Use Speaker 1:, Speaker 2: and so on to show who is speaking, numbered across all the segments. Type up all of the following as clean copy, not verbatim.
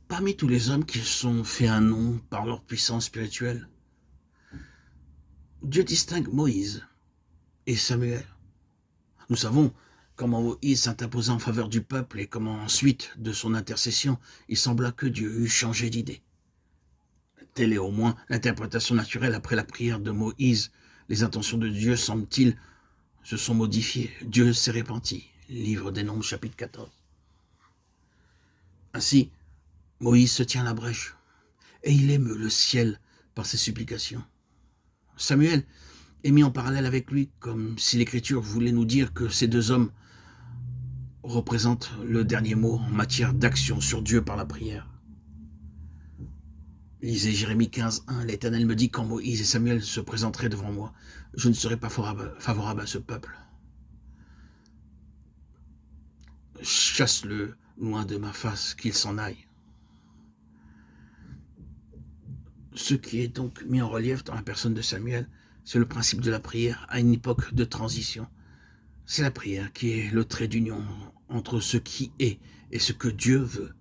Speaker 1: Parmi tous les hommes qui se sont fait un nom par leur puissance spirituelle, Dieu distingue Moïse et Samuel. Nous savons comment Moïse s'interposa en faveur du peuple et comment ensuite, de son intercession, il sembla que Dieu eût changé d'idée. Telle est au moins l'interprétation naturelle après la prière de Moïse. Les intentions de Dieu, semble-t-il, se sont modifiées. Dieu s'est repenti. Livre des Nombres, chapitre 14. Ainsi, Moïse se tient à la brèche et il émeut le ciel par ses supplications. Samuel est mis en parallèle avec lui, comme si l'Écriture voulait nous dire que ces deux hommes représentent le dernier mot en matière d'action sur Dieu par la prière. Lisez Jérémie 15:1, l'Éternel me dit quand Moïse et Samuel se présenteraient devant moi, je ne serai pas favorable à ce peuple. Chasse-le loin de ma face, qu'il s'en aille. Ce qui est donc mis en relief dans la personne de Samuel, c'est le principe de la prière à une époque de transition. C'est la prière qui est le trait d'union entre ce qui est et ce que Dieu veut,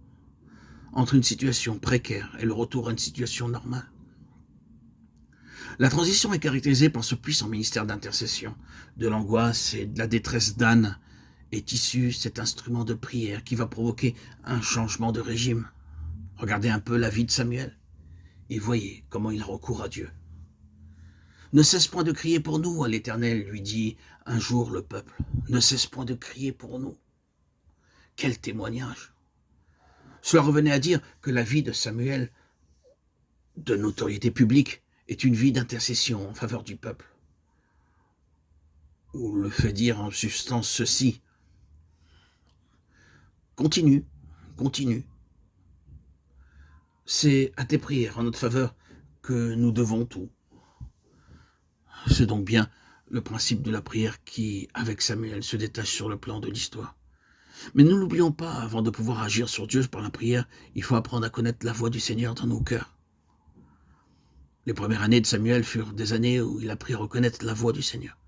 Speaker 1: entre une situation précaire et le retour à une situation normale. La transition est caractérisée par ce puissant ministère d'intercession. De l'angoisse et de la détresse d'Anne est issu cet instrument de prière qui va provoquer un changement de régime. Regardez un peu la vie de Samuel et voyez comment il recourt à Dieu. Ne cesse point de crier pour nous à l'Éternel, lui dit un jour le peuple. Ne cesse point de crier pour nous. Quel témoignage! Cela revenait à dire que la vie de Samuel, de notoriété publique, est une vie d'intercession en faveur du peuple. Ou le fait dire en substance ceci. Continue, continue. C'est à tes prières en notre faveur que nous devons tout. C'est donc bien le principe de la prière qui, avec Samuel, se détache sur le plan de l'histoire. Mais ne l'oublions pas, avant de pouvoir agir sur Dieu par la prière, il faut apprendre à connaître la voix du Seigneur dans nos cœurs. Les premières années de Samuel furent des années où il apprit à reconnaître la voix du Seigneur.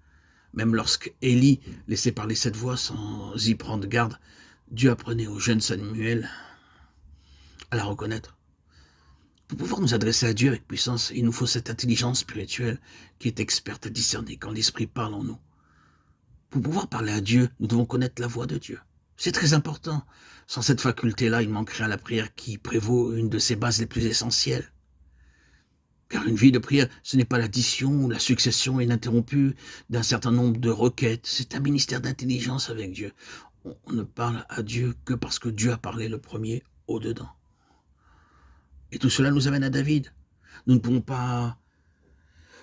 Speaker 1: Même lorsque Élie laissait parler cette voix sans y prendre garde, Dieu apprenait au jeune Samuel à la reconnaître. Pour pouvoir nous adresser à Dieu avec puissance, il nous faut cette intelligence spirituelle qui est experte à discerner quand l'Esprit parle en nous. Pour pouvoir parler à Dieu, nous devons connaître la voix de Dieu. C'est très important. Sans cette faculté-là, il manquerait à la prière qui prévaut une de ses bases les plus essentielles. Car une vie de prière, ce n'est pas l'addition ou la succession ininterrompue d'un certain nombre de requêtes. C'est un ministère d'intelligence avec Dieu. On ne parle à Dieu que parce que Dieu a parlé le premier au-dedans. Et tout cela nous amène à David. Nous ne pouvons pas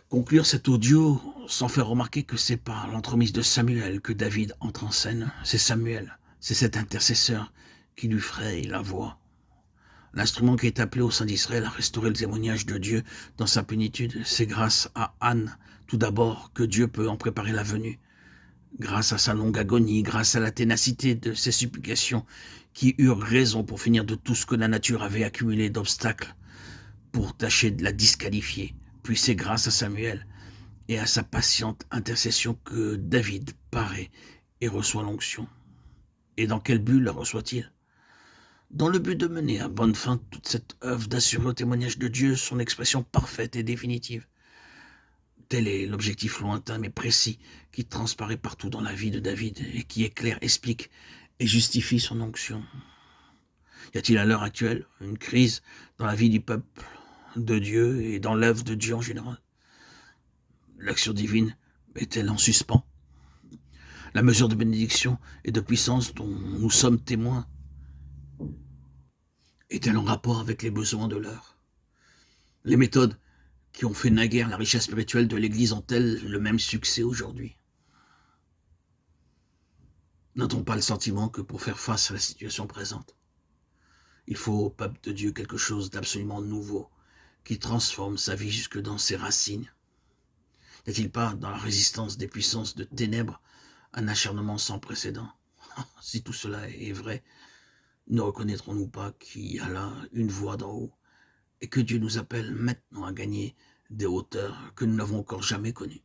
Speaker 1: conclure cet audio sans faire remarquer que c'est par l'entremise de Samuel que David entre en scène. C'est Samuel, c'est cet intercesseur qui lui fraye la voix. L'instrument qui est appelé au sein d'Israël à restaurer le témoignage de Dieu dans sa plénitude, c'est grâce à Anne, tout d'abord, que Dieu peut en préparer la venue. Grâce à sa longue agonie, grâce à la ténacité de ses supplications, qui eurent raison pour finir de tout ce que la nature avait accumulé d'obstacles, pour tâcher de la disqualifier. Puis c'est grâce à Samuel et à sa patiente intercession que David paraît et reçoit l'onction. Et dans quel but la reçoit-il ? Dans le but de mener à bonne fin toute cette œuvre d'assurer au témoignage de Dieu son expression parfaite et définitive. Tel est l'objectif lointain mais précis qui transparaît partout dans la vie de David et qui éclaire, explique et justifie son onction. Y a-t-il à l'heure actuelle une crise dans la vie du peuple de Dieu et dans l'œuvre de Dieu en général? L'action divine est-elle en suspens? La mesure de bénédiction et de puissance dont nous sommes témoins est-elle en rapport avec les besoins de l'heure? Les méthodes qui ont fait naguère la richesse spirituelle de l'Église ont-elles le même succès aujourd'hui? N'a-t-on pas le sentiment que pour faire face à la situation présente, il faut au peuple de Dieu quelque chose d'absolument nouveau, qui transforme sa vie jusque dans ses racines? N'y a-t-il pas dans la résistance des puissances de ténèbres un acharnement sans précédent? Si tout cela est vrai, ne reconnaîtrons-nous pas qu'il y a là une voix d'en haut et que Dieu nous appelle maintenant à gagner des hauteurs que nous n'avons encore jamais connues?